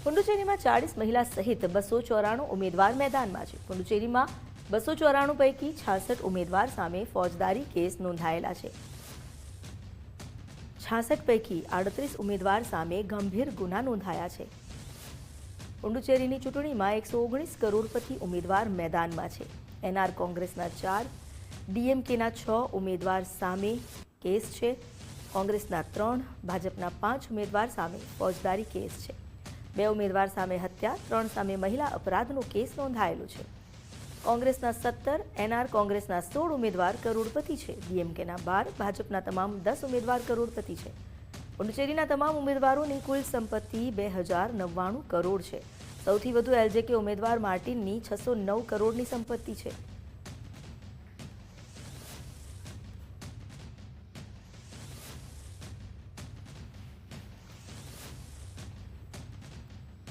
પુડુચેરીમાં 40 મહિલા સહિત 294 ઉમેદવાર મેદાનમાં છે। પુડુચેરીમાં 294 પૈકી 66 ઉમેદવાર સામે ફોજદારી કેસ નોંધાયેલા છે। 66 પૈકી 38 ઉમેદવાર સામે ગંભીર ગુના નોંધાયા છે। પુડુચેરીની ચૂંટણીમાં 119 કરોડપતિ ઉમેદવાર મેદાનમાં છે। એનઆર કોંગ્રેસના 4, ડીએમકેના 6 ઉમેદવાર સામે કેસ છે। કોંગ્રેસના 3, ભાજપના 5 ઉમેદવાર સામે ફોજદારી કેસ છે। 2 ઉમેદવાર સામે હત્યા, 3 સામે મહિલા અપરાધનો કેસ નોંધાયેલો છે। કોંગ્રેસના 17, એનઆર કોંગ્રેસના 16 ઉમેદવાર કરોડપતિ છે। ડીએમકેના 12, ભાજપના તમામ 10 ઉમેદવાર કરોડપતિ છે। પુડુચેરીના તમામ ઉમેદવારોની કુલ સંપત્તિ 2099 કરોડ છે। સૌથી વધુ એલજેકે ઉમેદવાર માર્ટિનની 609 કરોડની સંપત્તિ છે।